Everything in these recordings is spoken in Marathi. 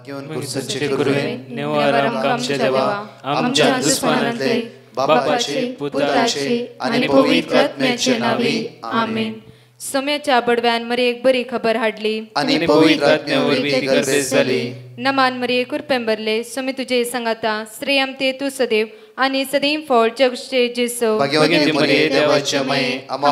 घेऊन पुरसचे करुवेन नेवार आमच्या देवा आमच्या दुश्मनांतले बापाचे पुत्राचे आणि पवित्र आत्म्याचे नावे आमेन. सोम्याच्या बडव्यान मरी एक बरी खबर हाडली आणि पवित्र आत्म्यावर ती गरजेस झाली. नमान मरी कुरपेंबरले सोमी तुझे संगाता श्रेयम ते तू सदैव आणि सदैव फळ जगचे जेसो. भाग्यवती मरिये देवाच्या माये आम्हा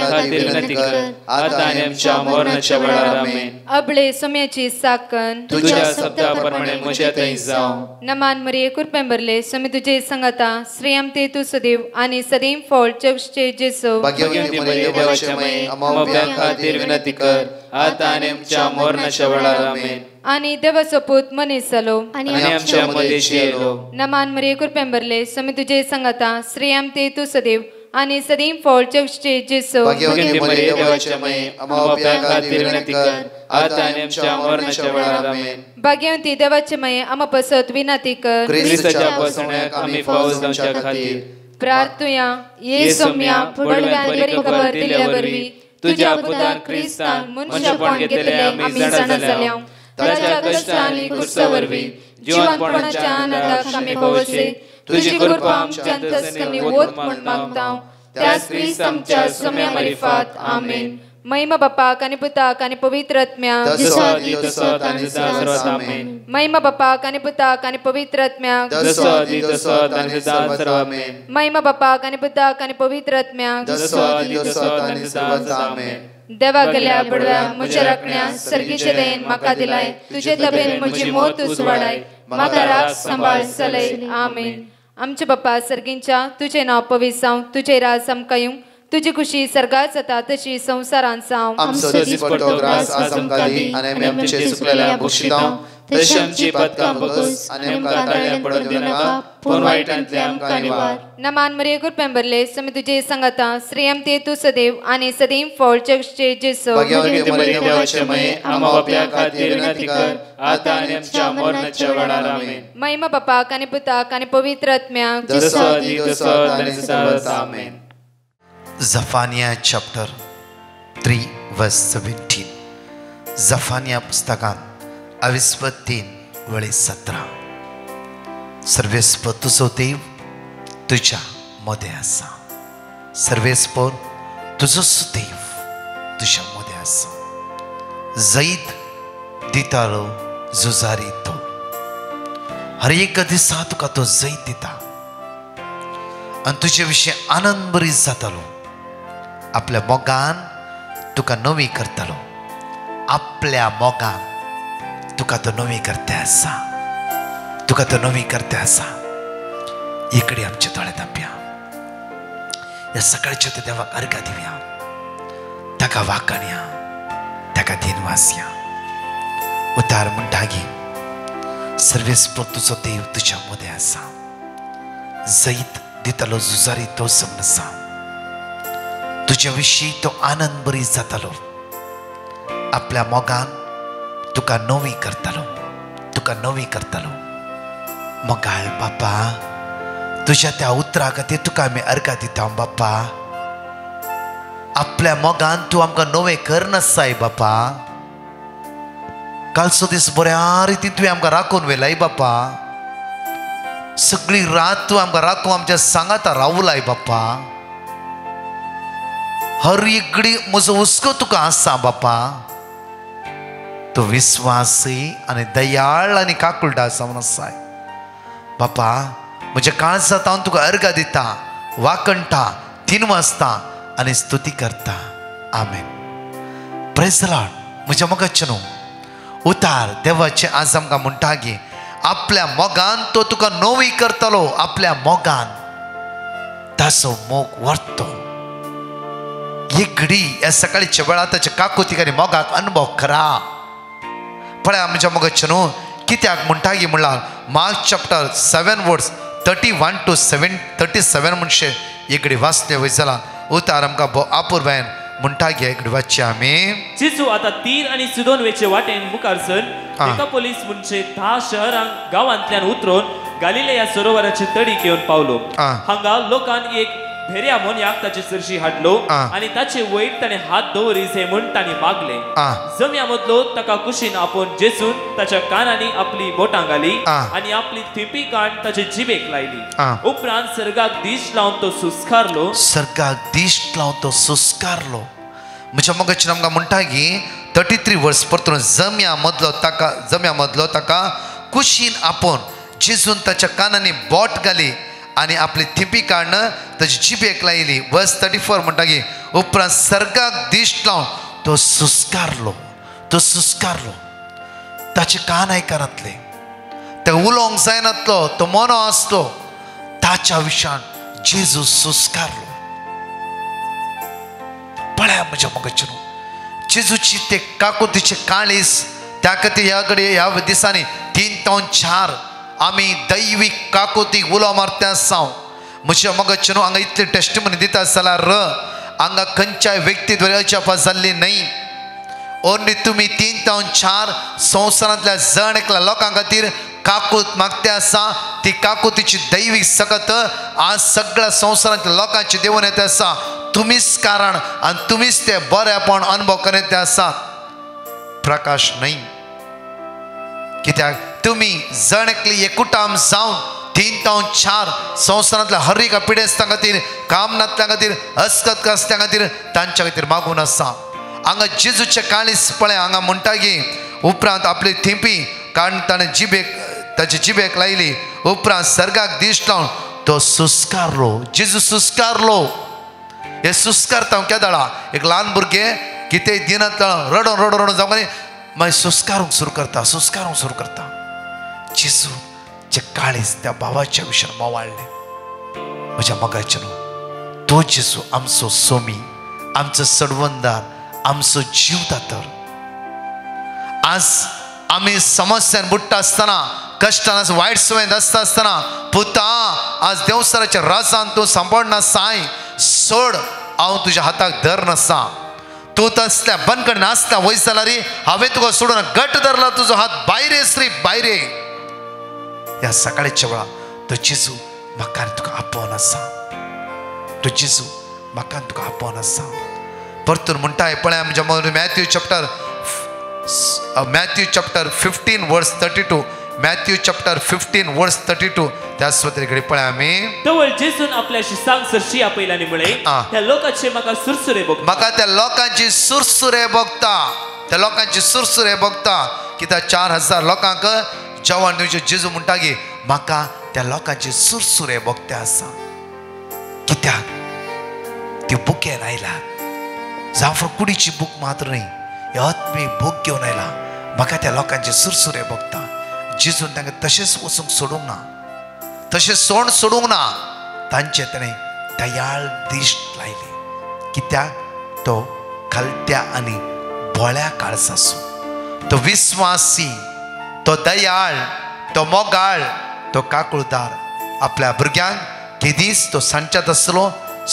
खातीर विनंती कर आता आणि आमच्या मरणाच्या वेळार आमेन. अबळे सोम्याची साकन तुझ्या शब्दाप्रमाणे म्हज्या थंय जावं. नमान मरी कुरपेंबरले सोमी तुझे संगाता श्रेयम ते तू सदैव आणि सदैव फळ जगचे जेसो. भाग्यवती मरिये देवाच्या माये आम्हा खातीर विनंती कर आता आणि आमच्या मरणाच्या वेळार आमेन. आणि देवाचो पूत मनीस जालो आणि आमच्या मध्येशी येलो. नमान मरी कुरपेंबरले सोमी तुझे संगाता श्रेयम ते तू सदैव आणि सदैव फळ जगचे जेसो. भाग्यवती मरिये देवाच्या माये आम्हा खातीर विनंती कर आता आणि आमच्या मरणाच्या वेळार आमेन. भाग्यवती देवाचे माये आम्हा पसत विनंती कर ख्रिस्ताच्या बसण्याक आम्ही फावज जावच्या खातीर प्रार्थुया. ये सोम्या बडव्यान बरी खबर दिल्या वरवी तुझ्या पुतान ख्रिस्तान मनुष्यपण घेतले आम्ही जाणा जाल्या. ताच्या कष्टांनी कुर्सावरवी जीवनपणाच्या आनंदाक आम्ही पवसे तुझी कृपा आमच्या अंतस्करणी वोत म्हण मागतां. त्याच ख्रिस्त आमच्या सोम्या मार्फत आमेन. महिमा बापाक आणि पुताक आणि पवित्र आत्म्याक महिमा बापाक आणि पुताक आणि पवित्र आत्म्याक महिमा बापाक आणि पुताक आणि पवित्र आत्म्याक देवा गेल्या बडव्या म्हज्या राखण्या सर्गीचे देन म्हाका दिलाय. तुझे तबेन म्हजी मोत उसवाडाय म्हाका राख सांबाळ चलय आमेन. आमचे बाप्पा सर्गींच्या तुझे नाव पवित्र जावं. तुझे राज आमकां येवं. तुझी खुशी सर्गात जाता तशी संसारांत जावं. आमचो दिसपट्टो ग्रास आज आमकां दी आणि आमी आमचे सुकलेल्या बक्षितां तशी आमची पातकां बगस आणि आमकां ताळ्यान पडून दिनाका पूण वायटांतले आमकां निवार. नमान मरिये कुरपेंबरले सोमी तुझे संगाता श्रेयम ते तू सदैव आणि सदैव फळ जगचे जेसो. भाग्यवती मरिये देवाचे माये आम्हा बाप्या खातीर विनंती कर आता आणि आमच्या मरणाच्या वेळार आमेन. महिमा बापाक आणि पुताक आणि पवित्र आत्म्याक आमेन. Zephaniah chapter 3 verse 17. Zephaniah पुस्तकांत 23:17. सर्वेस्पर तुझो देव तुझ्या मध्ये आसा. सर्वेस्पर तुझो देव तुझ्या मध्ये आसा. जैत दितालो जुजारी तो. हर एक दिसा तुका तो जैत दिता आणि तुझे विषय आनंद बरीच जातालो. आपल्या मोगान तुका नवी करतलो. आपल्या मोगान तुका तो नवी करते आसा. तुका तो नवी करते आसा. इकडे आमचे दोळे धांपया. या सकाळच्या ते देवाक अर्घ्य दिवया. ताका वाकणया. ताका दिनवासया. उतार म्हणटागी सर्वेस्पर तुझो देव तुझ्या मध्ये आसा. जैत दितलो जुजारी तो समनसा. तुझ्या विषयी तो आनंद बरी जातालो. आपल्या मोगान तुका नवी करतलो. तुका नवी करतलो. मोगाळ बापा तुझ्या त्या उतरा खातीर तुका आमी अर्घ्य दिता बापा. आपल्या मोगान तू आमकां नवे कर नासाय बापा. कालचो दीस बऱ्या रितीन तुवें आमकां राखून व्हेलाय बापा. सगळी रात तू आमकां राखून आमच्या सांगाता रावलाय बापा. हर एकडी म्हजो हुस्को तुका आसा बापा. तो विश्वासी आणि दयाळ आणि काकुळटा जावन आसाय बापा. म्हज्या काळजांत हांव तुका अर्घ्य दिता. वाकणटा दिनवासता आणि स्तुती करता. आमेन. Praise the Lord. म्हज्या मोगाचे न्हू उतार देवाचे आज आमकां म्हणटागी आपल्या मोगान तो तुका नवी करतलो. आपल्या मोगान ताचो मोग व्हरतो. एक घडी या सकाळीच्या वेळार ताच्या काकुतीक मोगाक अनुभव करा. पळय आमच्या मोगाचे न्हू कित्याक म्हणटागी म्हणल्यार मार्क चॅप्टर 7 वर्स 31 to 37 म्हणशे एक घडी वाचले वयसला. उतार आमकां आपुरबायन म्हणटागी एक घडी वाचचे आमी. जेजू आता तीर आणि सिदोन वेचे वाटेन मुखार सर डेकापोलीस म्हणचे 10 शहरांक गांवांतल्यान उतरून गालिले या सरोवराचे तडीक येवन पावलो. हांगा लोकांक एक भेऱ्या मोन्याक ताचे सरशी हाडलो आणि ताचे वयर ताणे हात दवरिसे म्हूण तांणी मागले जम्या मदलो ताका कुशीन आपोवन जेसून ताच्या कानांनी आपली बोटां घाली आणि आपली थिंपी काण ताचे जिबेक लायली उपरांत सर्गाक दिश लावन तो सुस्कारलो म्हज्या मगजन आमकां म्हणटा की 33 वर्स परतून जम्या मदलो ताका कुशीन आपोवन जेजून ताच्या कानांनी बोट घाली आणि आपली थिंपी काढणं ताची जिबेक लायली वर्स 34 म्हणटा की उपरांत सर्गाक दिश्ट लावन तो सुस्कारलो ताचे कान आयकनातले ते उलोवंक जायनातलो तो मनो आसलो ताच्या विशान जेजू सुस्कारलो पळया म्हज्या मगजन जेजूची ते काकुतीचे काळीस त्या खातीर ह्या दिसांनी 3 ते 4 आमी दैवीक काकुतीक उलो मारता आसा म्हज्या मगजन हांगा इतले टेस्टिमनी दिता जाल्यार हांगा खंयच्याय व्यक्ती द्वारे अजाप जाल्ली न्हय ओन्ली तुमी 3 ते 4 संवसारांतल्या जण एकल्या लोकां खातीर काकूत मागते आसा ती काकुतीची दैवीक सकत आज सगळ्या संवसारांतल्या लोकांची देवून येता आसा तुमीच कारण आणि तुमीच ते बरेपण अनुभव करीत आसा प्रकाश न्हय कित्याक तुमी जण एकली एकूटाम जावन 3 ते 4 संवसारांतल्या हर एका पिडेस्तां खातीर कामनातल्या खातीर अस्कत्या खातीर तांच्या खातीर मागून आसा हांगा जेजूचे काळीस पळय हांगा म्हणटा की उपरांत आपली थिंपी काडून ताणें ताचे जिबेक लायली उपरांत सर्गाक दिश्ट लावन तो सुस्कारलो जेजू सुस्कारलो हे सुस्कारता केदाळा एक ल्हान भुरगें कितें दिनात रडोन रडोन जावं मागीर सुस्कारूंक सुरू करता जेजू जे काळीज त्या भावाच्या विशयान मोवाळ्ळें म्हज्या मगाच्यान तो जेजू आमचो सोमी आमचो सडवंदार आमचो जीव दातर आज आमी समस्यान बुडटा आसतना कश्टान वायट संवेद आसतना पुता आज देवसराच्या राजान तूं सांबाळना साय सोड हांव तुज्या हाताक धर नासा तूं तसल्या बंदकड नासता वयस जाल्यार हांवें तुका सोडून घट धरला तुजो हात भायरे श्री भायरे ह्या सकाळच्या वेळा तो जेजू म्हाका आनी तुका आपोवन आसा तो जेजू म्हाका आनी तुका आपोवन आसा परतून म्हणटाय पळय आमच्या मॅथ्यू चॅप्टर 15 वर्स 32 मॅथ्यू चॅप्टर 15 वर्स 32 त्या स्वतरीकडे पळय आमी तवळ जेजून आपल्या शिसांक सरशी आपयलानी म्हळे त्या लोकांचे म्हाका सुरसुरे भोगता म्हाका त्या लोकांची सुरसुरे भोगता कित्याक 4000 लोकांक जेवण दिवचे जेजू म्हणटा की म्हाका त्या लोकांची सुरसुरे भोगते आसा कित्याक ती बुकेन आयला जाफर कुडीची बूक मात्र न्हय हे आत्मीक बूक घेवन आयला म्हाका त्या लोकांचे सुरसुरे भोगता जेजून तांकां तशेंच वचूंक सोडूंक ना तशें सोडूंक ना तांचे ताणें दयाळ दिश्ट लायली कित्याक तो खालत्या आनी बोळ्या काळजाचो तो विस्वासी तो दयाळ तो मोगाळ तो काकुळदार आपल्या भुरग्यांक केदीस तो सांच्यात आसलो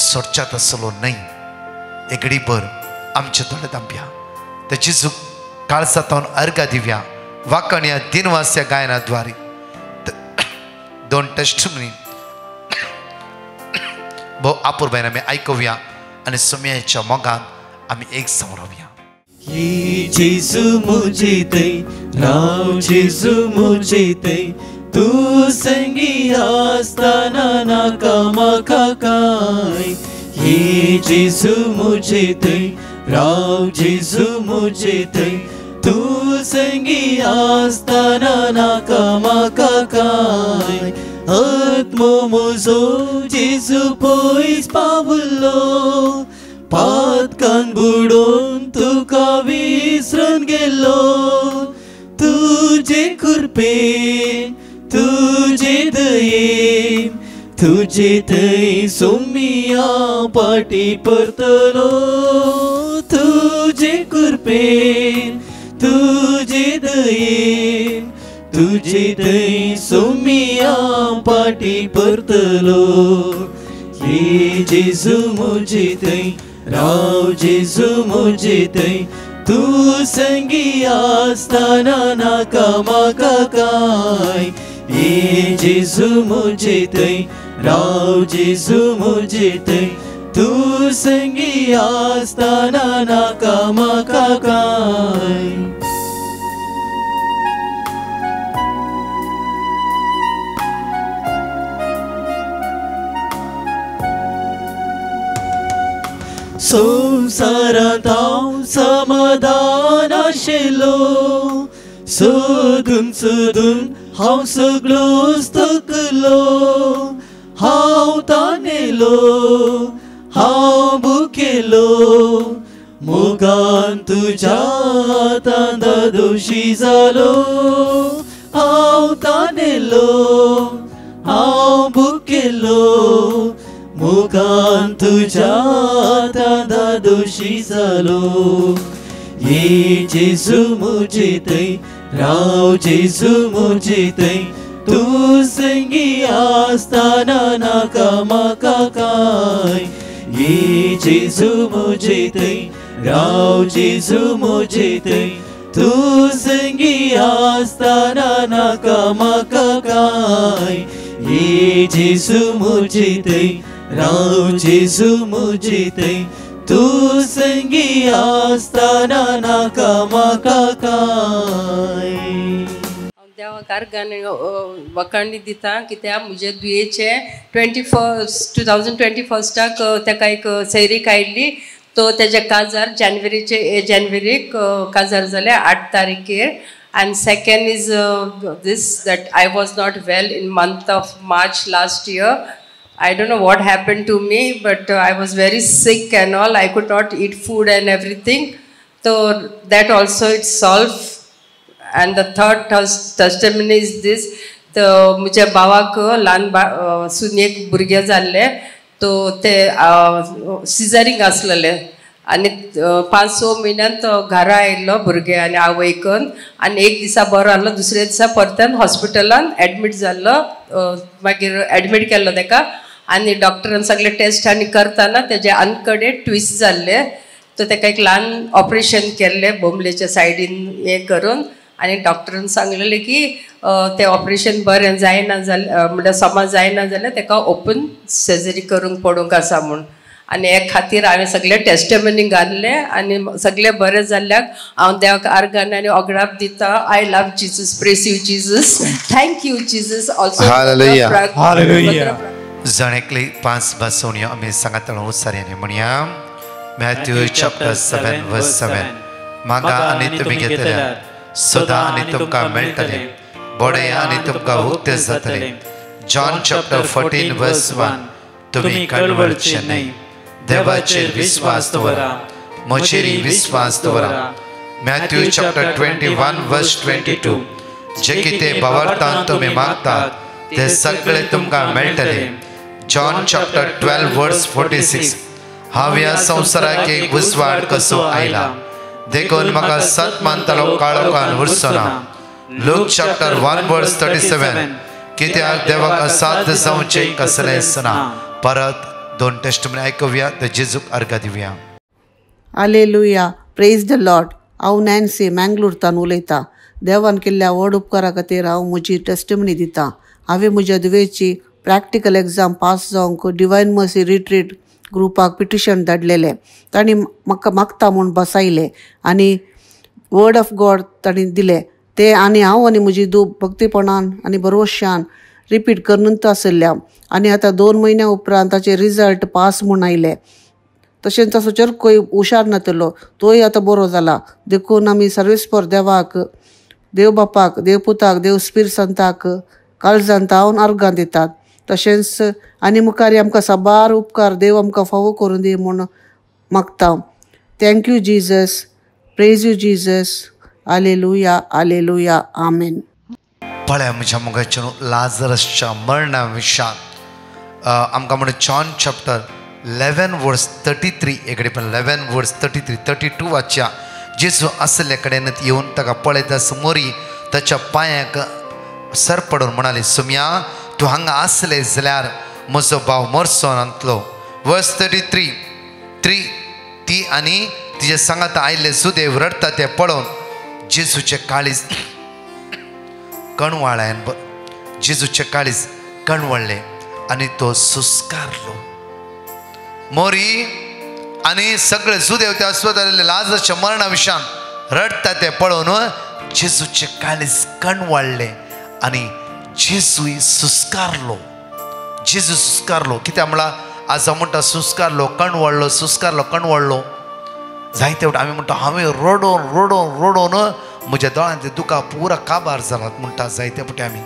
सोडच्यात आसलो न्हय एक घडीभर आमचे दोळे धांपया ते जेजू काळजांतून अर्घ दिवया वाकण या दिनवास या गायनाद्वारे 2 टेस्टिमनी भोव आपुरबायन आमी आयकुया आनी सोम्याच्या मोगान आमी एक जावन रावया जेजू मुझे ते राव जेजू मुझे ते तू संगी आसताना नाका म्हाका काय हे जेजू मुझे ते राव जेजू मुझे ते तू संगी आसताना नाका म्हाका काय आत्मो म्हजो जेजू पयस पावलो पातकान बुडोवन तुका विसरून गेलो तुजे कृपेन तुजे दयेन तुजे थंय सोमिया पाटी परतलो तुजे कृपेन तुजे दयेन तुजे थंय सोमिया पाटी परतलो हे जेजू मुझे थंय राव जेजू मुझे थंय तू संगी आसताना नाका म्हाका काय हे जेजू मुझे थंय राव जेजू मुझे थंय तू संगी आसतना नाका म्हाका काय संसारांत हांव समाधान आशिल्लो सोदून सोदून हांव सगळोच थकलो हांव ताणेलो हांव भुकेलो मोगान तुज्या हातांत दोशी जालो हांव ताणेलो हांव भुकेलो मोगान तुज्या हातांत दोशी जालो ये जेजू मुझे थंय राव जेजू मुझे थंय तू संगी आसतना नाका म्हाका काय ये जेजू मुझे थंय राव जेजू मुझे थंय तू संगी आसतना नाका म्हाका काय ये जेजू मुझे थंय राव जेजू मुझे थंय तू संगी आसतना नाका म्हाका काय देवाकार गाणे वखाणी दिता कित्याक म्हजे दुयेचे 2021 ताका एक सैरीक आयिल्ली तो तेजे काजार जानेवारीक काजार जाले 8 तारीखेर and second is this that I was not well in month of March last year. I don't know what happened to me, but I was very sick and all. I could not eat food and everything. So that also it's solved. And the third testimony is this. The मुझे भावाक ल्हान सुनेक भुरगे जाल्ले तो ते सिजरिंग आसलेले आनी 5-6 म्हयन्यान तो घरा आयिल्लो भुरगे आनी आवयकन आनी एक दिसा बरो आहलो दुसऱ्या दिसा परतन हॉस्पिटलान एडमीट जाल्लो मागीर एडमीट केल्लो ताका आनी डॉक्टरान सगळे टेस्ट आनी करतना तेजे अनकडे ट्विस्ट जाल्ले तो ताका एक ल्हान ऑपरेशन केल्ले बोमलेच्या सायडीन हे करून आनी डॉक्टरान सांगलेलें की ते ऑपरेशन बरें जायना जाल्यार म्हणल्यार समज जायना जाल्यार ताका ओपन सर्जरी करूंक पडूंक आसा म्हूण आनी हे खातीर हांवें सगळे टेस्टमनी घातले आनी सगळे बरें जाल्ल्याक हांव देवाक आर्गान आनी ओगडाप दिता I love Jesus praise you Jesus thank you Jesus also hallelujah जणेकली 5 भासोवण्यो आमी सांगातलो साऱ्यांनी म्हणया मॅथ्यू चॅप्टर 7 वर्स 7 मागा आनी तुमी घेतल्यार सोदा आनी तुमकां मेळटले बोडया आनी तुमकां उक्ते जातले जॉन चॅप्टर 14 वर्स 1 तुमी कळवळचे न्हय देवाचेर विश्वास दवरा म्हजेरय विश्वास दवरा मॅथ्यू चॅप्टर 21 वर्स 22 जे कितें भावार्थान तुमी मागतात ते सगळे तुमकां मेळटले जॉन चॅप्टर 12 वर्स 46 हांव ह्या संवसाराक एक उजवाड कसो आयला देखून म्हाका सत मानतलो काळोखान उरचो ना लूक चॅप्टर 1 वर्स 37 कित्याक देवाक असाध्य जावचें कसलेंच ना परत 2 टेस्टमनी आयकुया ते जेजूक अर्घ दिवया हालेलुया प्रेज द लॉर्ड हांव नॅन्सी मँगलोरतान उलयतां देवान केल्ल्या व्हड उपकारा खातीर हांव म्हजी टेस्टमनी दितां हांवें म्हज्या दुवेची प्रॅक्टिकल एग्जाम पास जावंक डिवायन मर्सी रिट्रीट ग्रुपाक पिटिशन धाडलेलें तांणी म्हाका मागता म्हूण बसयलें आनी वर्ड ऑफ गॉड तांणी दिलें ते आनी हांव आनी म्हजी दूब भक्तीपणान आनी बरोवशान रिपीट करनूच आसल्या आनी आतां 2 म्हयन्या उपरांत ताचे रिजल्ट पास म्हूण आयले तशेंच ताचो चरकोय हुशार नातलो तोय आतां बरो जाला देखून आमी सर्वेस्पर देवाक देव बापाक देव पुताक देव स्पिरीट संताक काळजांत हांव अर्गां दितात तशेंच आनी मुखार आमकां साबार उपकार देव आमकां फावो करून दी म्हूण मागता thank you Jesus praise you Jesus hallelujah hallelujah amen पळय म्हज्या मुखाचेर लाजरसच्या मरणा विशयान आमकां म्हणून जॉन चॅप्टर 11 वर्स 33 एकडे पण 11 वर्स 32 वाचया जेजू आसले कडेन येवन ताका पळयता समोरी ताच्या पांयाक सर पडून म्हणाले सुम्या तूं हांगा आसले जाल्यार म्हजो भाव मरचो नासलो वर्स 33 ती आनी तिचे सांगात आयिल्ले सुदेव रडता ते पळोवन जेजूचे काळीज कणवाळ्यान जेजूचे काळीज कणवळ्ळे आणि तो सुस्कारलो. मोरी आणि सगळे जुदेव त्या अस्वतालेले लाजरच्या मरणाविषयान रडता ते पळोवन जेजूचे काळीज कणवळले आणि जेजूय सुस्कारलो. जेजू सुस्कारलो. कित्याक म्हळ्यार आज म्हणटा सुस्कारलो, कणवळलो, सुस्कारलो, कणवळलो. जायते आमी म्हणटा हांवें रडोवन रडोवन रडोवन म्हज्या दोळ्यांतले दुकां पुरा काबार जालात म्हणटा. जायते फावटी आमी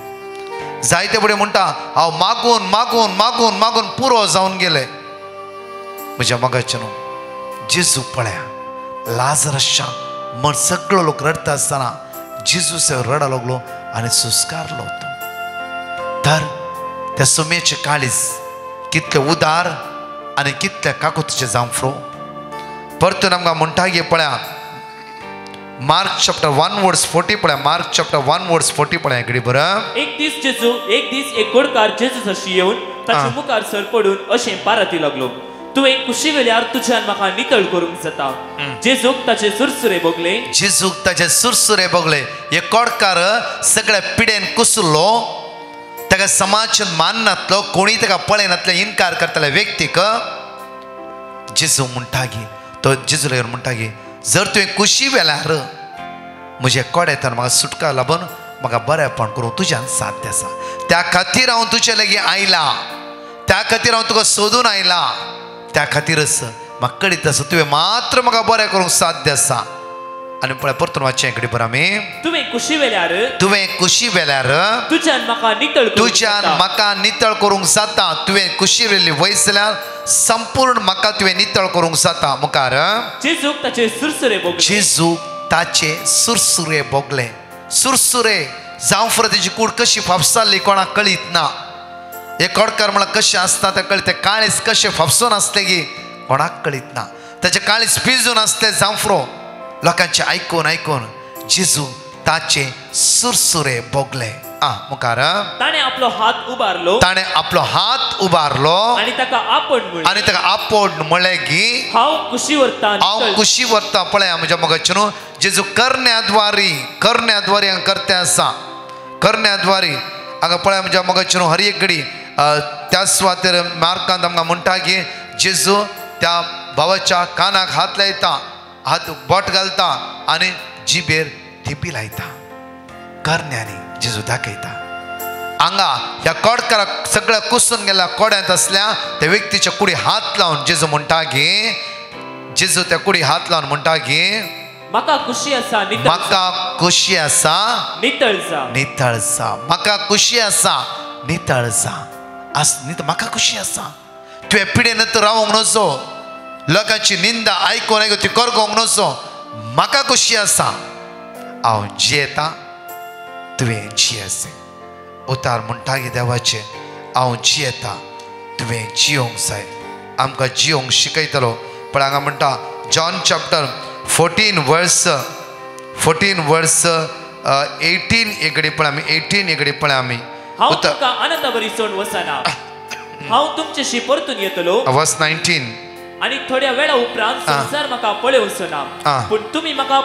जायते फुडें म्हणटा हांव मागून मागून मागून मागून पुरो जावन गेले. म्हज्या मोगाचें जेजू पळया लाजरसच्या मन सगळो लोक रडता आसतना जेजू रडा लागलो आनी सुस्कारलो. तर त्या सुमेचे काळीज कितले उदार आनी कितले काकुतीचे जांफ्रो. परतून आमकां म्हणटा गे पळया मार्क चॅप्टर 1 वर्स 40 पळया. मार्क चॅप्टर 1 वर्स 40 पळया. इकडे बरं. एक दीस एक गोडकार जेजू अशी येवन ताच्या मुखार सर पडून अशें पारती लागलो, तुवें कुशी वेल्यार तुज्यान म्हाका नितळ करूंक जाता. जेजूक ताचे सुरसुरे भोगले. जेजूक ताचे सुरसुरे भोगले. एक कोडकार सगळ्या पिडेन कुसुरलो. ताका समाजान माननातलो, कोणी ताका पळयनातले, इन्कार करतले व्यक्तीक जेजू म्हणटा गे तो जेजूला म्हणटा गे जर तुवें कुशी वेल्यार म्हजे कोड्यातल्यान म्हाका सुटका लाभून म्हाका बरेपण करूंक तुज्यान साध्य आसा. त्या खातीर हांव तुजे लागीं आयला. त्या खातीर हांव तुका सोदून आयला. त्या खातीरच म्हाका कळीत आसा तुवें मात्र म्हाका बरें करूंक साध्य आसा. आनी पळय परतून वाचचें इकडे बरं आमी. तुवें कुशी वेल्यार तुज्यान म्हाका नितळ करूंक जाता. तुवें कुशी वेल्ली वयस जाल्यार संपूर्ण म्हाका तुवें नितळ करूंक जाता. मुखार जेजूक ताचे सुरसुरे भोगले. जेजूक ताचे सुरसुरे भोगले. सुरसुरे जावं तेजी कूड कशी फापसारली कोणाक कळीत ना. एक कोडकार म्हळ्यार कशें आसता तें कळीत. तें काळीज कशें फापसून आसलें गे कोणाक कळीत ना. ताचें काळीज पिजून आसलें जांफ्रो लोकांचे आयकून आयकून जेजू ताचे सुरसुरे भोगले. मुखार ताणें आपलो हात उबारलो आनी ताका आपण म्हळें की हांव कुशी व्हरता. पळया म्हज्या मोगाचें जेजू करण्याद्वारी हांगा करते आसा. करण्याद्वारी हांगा पळया म्हज्या मोगाचें हर एक घडी त्या सुवातेर मार्कांत आमकां म्हणटा की जेजू त्या भावाच्या कानाक हात लायता, हात बोट घालता आनी जिबेर थिपी लायता. करण्यांनी जेजू दाखयता. हांगा ह्या कोडकाराक सगळ्या कुसून गेल्या कोड्यांत असल्या त्या व्यक्तीच्या कुडी हात लावन जेजू म्हणटा की जेजू त्या कुडी हात लावन म्हणटा की म्हाका खुशी आसा नितळ जा. म्हाका खुशी आसा नितळ जा. म्हाका खुशी आसा. तुवें पिडेन रावूंक नजो. लोकांची निंदा आयकून ती करगोंक नजो. म्हाका खुशी आसा. हांव जियेता तुवें जियेसे. उतार म्हणटा गे देवाचे हांव जियेता तुवें जियोंक जाय. आमकां जियोंक शिकयतलो. पण हांगा म्हणटा जॉन चॅप्टर 14 वर्स 18 एकडे पळय आमी 18 एकडे पळय आमी. हांव तुका आनंद बरी सोड वसना. हांव तुमचेशी परतून येतलो. वर्स 19 आनी थोड्या वेळा उपरांत संसार म्हाका पळयोवचो ना, पूण तुमी म्हाका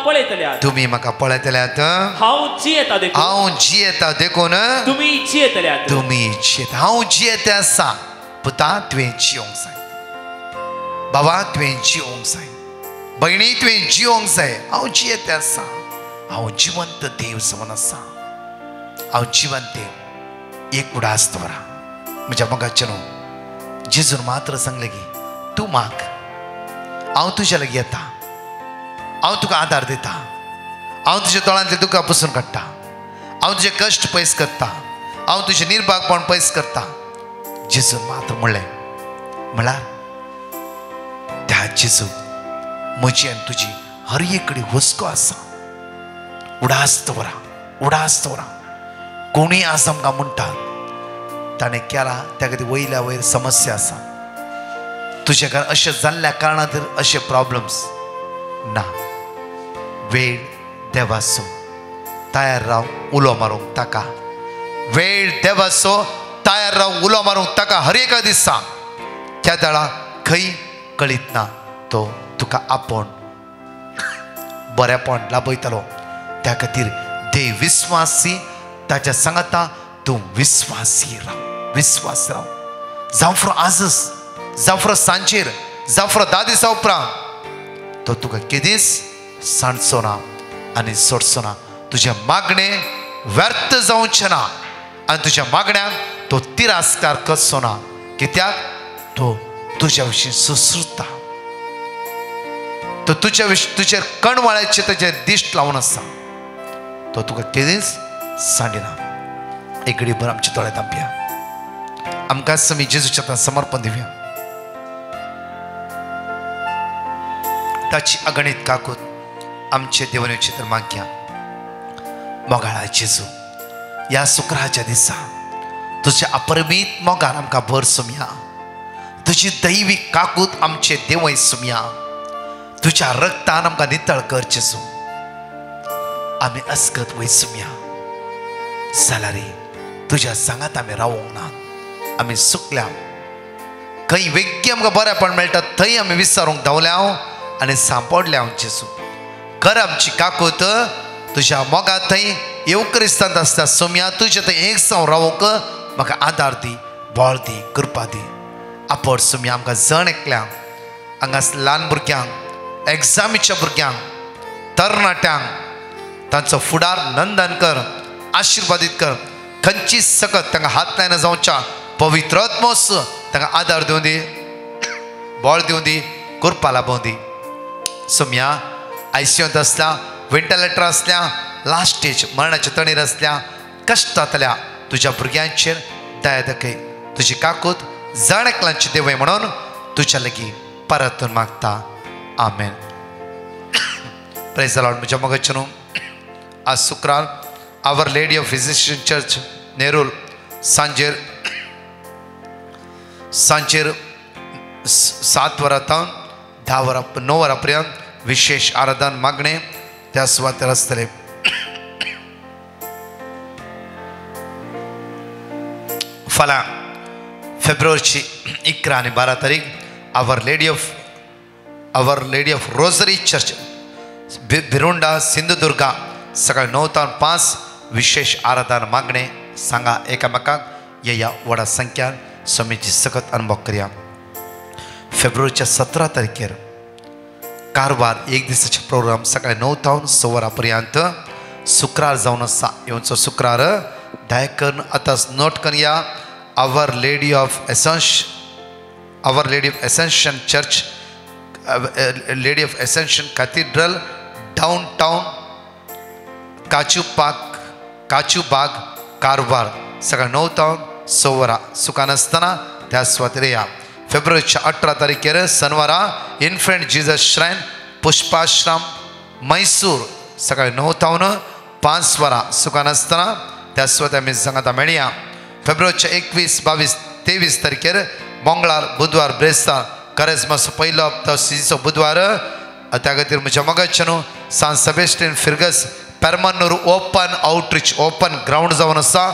पळयतल्यात. हांव जियेता देखून तुमी जियेतल्यात. हांव जियेते आसा. पुता तुवें जियोंक जाय. बाबा तुवें जियोंक जाय. भयणी तुवें जियोंक जाय. हांव जियेते आसा. हांव जिवंत देव समन आसा. हांव जिवंत देव. एक उडास दवरा म्हज्या मोगाचें जेजून मात्र सांगलें की तूं माग हांव तुज्या लागीं येता. हांव तुका आदार दिता. हांव तुज्या दोळ्यांतले दुकां पुसून काडटा. हांव तुजे कश्ट पयस करता. हांव तुजें निर्भागपण पयस करता. जेजून मात्र म्हळ्यार त्या जेजू म्हजी आनी तुजी हर एक कडेन हुस्को आसा. उडास दवरा. कोणी आसा आमकां म्हणटात ताणें केला त्या खातीर वयल्या वयर समस्या आसा. तुजे कारण अशें जाल्ल्या कारणांतून अशे प्रॉब्लेम्स ना. वेळ देवाचो तयार राव उलो मारूंक ताका. वेळ देवाचो तयार राव उलो मारूंक ताका. हर एका दिसा त्या दाळा खंय कळीत ना तो तुका आपोवन बरेपण लाभयतलो. त्या खातीर देव विस्वासी ताच्या सांगता तूं विस्वासी राव. जावं फुरो आजच जावं फुरो सांजेर जावं फुरो 10 दिसां उपरांत तो तुका केदीच सांडचो ना आनी सोडचो ना. तुझे मागणे व्यर्थ जावचे ना आनी तुज्या मागण्याक तो तिरस्कार करचो ना. कित्याक तो तुज्या विशीं सुसुरता. तो तुज्या विशीं तुजेर कणवाळ्याचे ताचे दिश्ट लावन आसा. तो तुका केदीच सांडिना. एक घडी भर आमचे दोळे धांपया. आमकां आमी जेजूच्या हातांत समर्पण दिवया. ताची अगणित काकूत आमचे देवनेचे तर मागया. मोगाळा जेजू, ह्या शुक्राच्या दिसा तुझ्या अपरिमीत मोगान आमकां भर सुमया. तुजी दैवीक काकूत आमचे देवय सुमया. तुझ्या रक्तान आमकां नितळ कर जेजू. आमी अस्कत वय सुमया जाल्यार रे तुज्या सांगात आमी रावूंक ना. आमी सुकल्या खंय वेगळी आमकां बरेपण मेळटा थंय आमी विचारूंक धांवल्या आनी सांपडल्या जेजू. कर आमची काकूत तुझ्या मोगा थंय येवक्रिस्तांत आसता सुमया. तुज्या थंय एक सावन रावूंक म्हाका आदार दी, बळ दी, कृपा दी. आपड सुमया आमकां जण एकल्यांक, हांगा ल्हान भुरग्यांक, एग्जामीच्या भुरग्यांक, तरणाट्यांक तांचो फुडार नंदन कर, आशिर्वादीत कर. खंयची सकत तांकां हात लायना जावच्या पवित्र आत्मोस तांकां आदार दिवं दी, बळ दिवं दी, कृपा लाभूं दी. सुमया ICUंत आसल्या, वेंटिलेटर आसल्या, लास्ट स्टेज मरणाच्या तणीर आसल्या, कश्टांतल्या तुज्या भुरग्यांचेर दया दाखय. तुजी काकूत जण एकल्यांची देवय म्हणून तुज्या लागीं परतून मागता. आमेन. Praise the Lord. म्हज्या मोगाचे न्हू आज शुक्रार Our Lady of Physician Church Nerul सांजेर 7 वरां तावन 9 वरां पर्यंत विशेष आराधन मागणे त्या सुवातेर आसतले. फाल्यां फेब्रुवारीची 11 आनी 12 तारीख आवर Lady of rosary church बिरुंडा Sindhudurga सकाळी 9 तावन 5 विशेष आराधन मागणे. सांगा एकामेकाक येया व्हडा संख्यान स्वामीची सकत अनुभव करया. फेब्रुवारीच्या 17 तारखेर कारवार एक दिसाचे प्रोग्राम सकाळी 9 तावन 6 वरां पर्यंत शुक्रार जावन आसा. येवचो शुक्रार दयकन आतांच नोट करया. Our Lady of Ascension Church, Lady of Ascension Cathedral, downtown काचू बाग कारवार सकाळी 9 तावन 6 वरां सुकान आसतना त्या सुवातेर या. फेब्रुवारीच्या 18 तारखेर शनिवारा इन्फंट जीजस श्रायन पुष्पाश्रम मैसूर सकाळी 9 तावन 5 वरां सुकान आसतना त्या सुवातेर आमी सांगाता मेळया. फेब्रुवारीच्या 21, 22, 23 तारखेर मंगळार बुधवार ब्रेस्तार करेजमाचो पयलो हप्तो सिजो बुधवार. त्या खातीर म्हज्या मोगाचे न्हू सान सेबेस्टियन फिर्गस पेरमनूर ओपन आउटरीच ओपन ग्राउंड जावन आसा.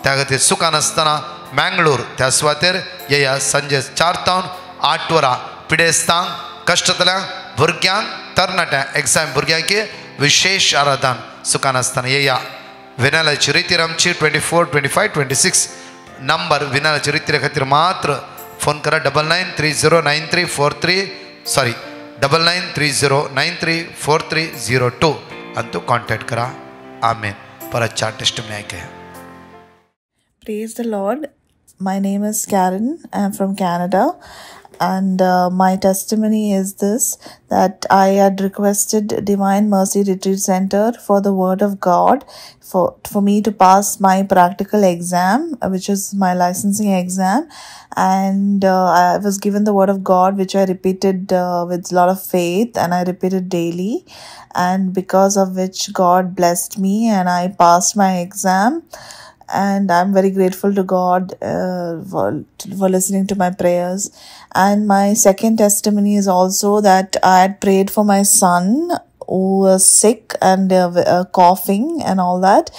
त्या खातीर सुकान आसतना मँगलोर त्या सुवातेर येया. सांजे 4 तावन 8 वरां पिडेस्तांक कश्टांतल्यांक भुरग्यांक तरणाट्यांक एग्जाम भुरग्यांक विशेष आराधन सुकान आसतना येया. विनायलाची रितीर आमची 24, 25, 26 नंबर विनायलाची रितीर खातीर मात्र फोन करा. 9930934302 आणि तो कॉन्टॅक्ट करा. आमेन. परत 4 टेस्टिमनी ऐकूया. Praise the Lord. My name is Karen. I am from Canada. And my testimony is this, that I had requested Divine Mercy Retreat Center for the Word of God for me to pass my practical exam, which is my licensing exam. And I was given the Word of God, which I repeated with a lot of faith, and I repeated daily. And because of which God blessed me and I passed my exam. And I'm very grateful to God for listening to my prayers. And my second testimony is also that I had prayed for my son who was sick and coughing and all that.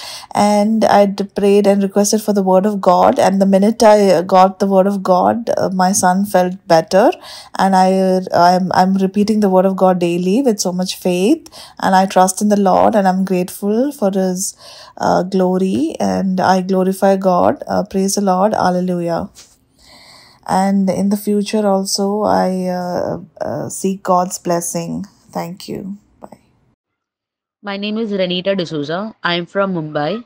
And I prayed and requested for the Word of God. And the minute I got the Word of God, my son felt better. And I'm repeating the Word of God daily with so much faith. And I trust in the Lord, and I'm grateful for His glory. And I glorify God. Praise the Lord. Hallelujah. and in the future also I seek God's blessing. Thank you. Bye. My name is Renita D'Souza. I am from Mumbai.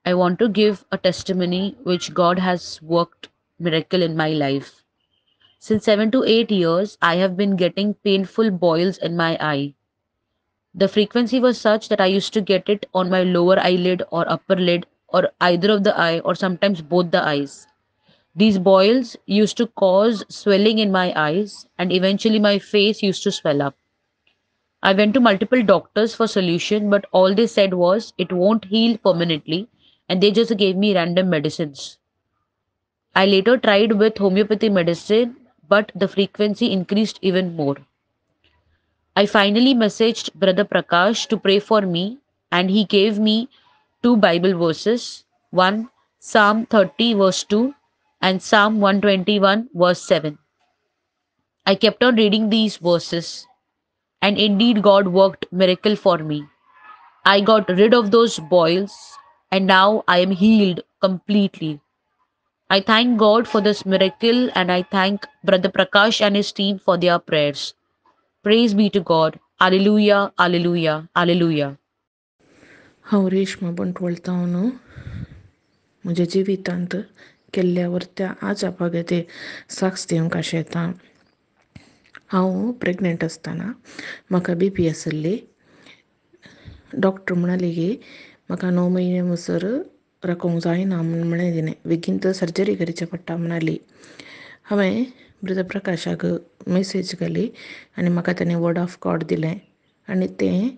I want to give a testimony which God has worked miracle in my life. Since 7 to 8 years, I have been getting painful boils in my eye. The frequency was such that I used to get it on my lower eyelid or upper lid or either of the eye or sometimes both the eyes. These boils used to cause swelling in my eyes and eventually my face used to swell up. I went to multiple doctors for solution, but all they said was it won't heal permanently and they just gave me random medicines. I later tried with homeopathy medicine, but the frequency increased even more. I finally messaged Brother Prakash to pray for me, and he gave me 2 Bible verses, one Psalm 30 verse 2 and Psalm 121 verse 7. I kept on reading these verses, and indeed God worked miracle for me. I got rid of those boils, and now I am healed completely. I thank God for this miracle, and I thank Brother Prakash and his team for their prayers. Praise be to God. Alleluia, alleluia, alleluia. हांव रेश्मा बंटवळतावन म्हज्या जिवितांत केल्ल्यावर त्या आजापागे ते साक्ष दिवंक आशें येता. हांव प्रेग्नंट आसतना म्हाका BP आसली. डॉक्टर म्हणाली की म्हाका 9 म्हयने म्हणसर राखोंक जायना म्हणलें तिणें. बेगीन तर सर्जरी करचें पडटा म्हणाली. हांवें ब्रदर प्रकाशाक मेसेज घाली आनी म्हाका ताणें वर्ड ऑफ गॉड दिलें आनी तें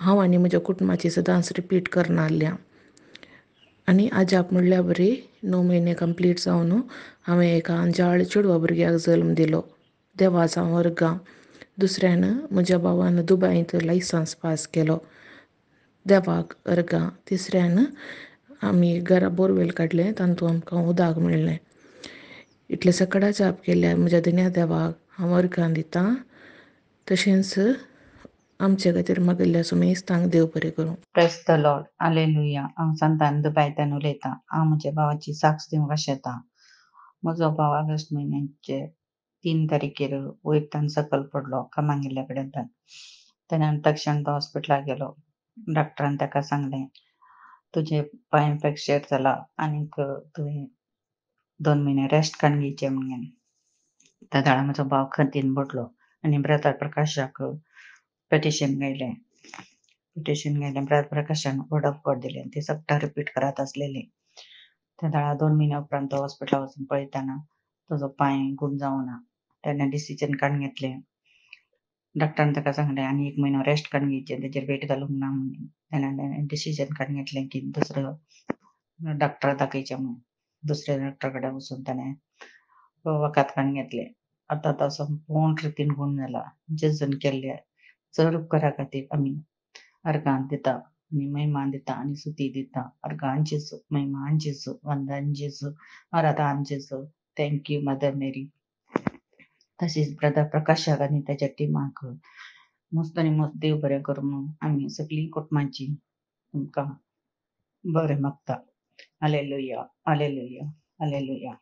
हांव आनी म्हज्या कुटुंबाची सदांच रिपीट करना आसल्या. आनी आजाप म्हणल्यार बरी 9 म्हयने कंप्लीट जावन हांवें एका अंजाळ चेडवा भुरग्याक जल्म दिलो. देवाचा वर्गां. दुसऱ्यान म्हज्या भावान दुबयंत लायसन्स पास केलो. देवाक अर्गां. तिसऱ्यान आमी घरा बोरवेल काडलें, तातूंत आमकां उदक मेळ्ळें. इतले सकट जाप केल्यार म्हज्या दुन्या देवाक हांव अर्गां दितां. तशेंच आमचे खातीर मागिल्ल्या सुमेस्तांक देव बरें करूं. Praise the Lord. हालेलुया. हांव संतान दुबयंतल्यान उलयतां. हांव म्हज्या भावाची साक्ष दिवंक आशेतां. म्हजो भाव ऑगस्ट म्हयन्याचे 3 तारखेर वयतान सकयल पडलो कामाक गेल्ल्या कडेन. तेन्ना तक्षण तो हॉस्पिटलाक गेलो. डॉक्टरान ताका सांगलें तुजे पांय फ्रॅक्चर जाला आनीक तुवें 2 म्हयने रेस्ट काडून घेवचें म्हणून. त्या दाडा म्हजो भाव खंतीन पडलो आनी ब्रदर प्रकाशाक पेटिशन गायलें. ब्रदर प्रकाशान वर्ड ऑफ गॉड दिलें. ती सप्ता रिपीट करत आसलेली. त्या दाडा 2 म्हयन्या उपरांत तो हॉस्पिटलाक वचून पळयताना ताजो पांय गूण जावना. तेन्ना डिसिजन काडून घेतलें. डॉक्टरान ताका सांगलें आनी 1 म्हयनो रेस्ट काडून घेवचें, तेजेर वेट घालूंक ना म्हणून. तेन्ना डिसिजन काडून घेतलें की दुसरो डॉक्टर दाखयचें म्हणून. दुसऱ्या डॉक्टर कडेन वचून ताणें वखद काडून घेतलें. आतां तो संपूर्ण रितीन गूण जाला. जेजून केल्ल्या चड उपकारा खातीर आमी अर्गां दिता आनी महिमा दिता आनी स्तुती दिता. अर्गां जेजू, महिमा जेजू, वंदन जेजू, आराधन जेजू. थँक्यू मदर मेरी. तशेंच ब्रदर प्रकाशाक आनी ताच्या टिमाक मस्त आनी मस्त देव बरें करूं म्हणून आमी सगळीं कुटुंबाची तुमकां बरें मागता. Hallelujah, hallelujah, hallelujah.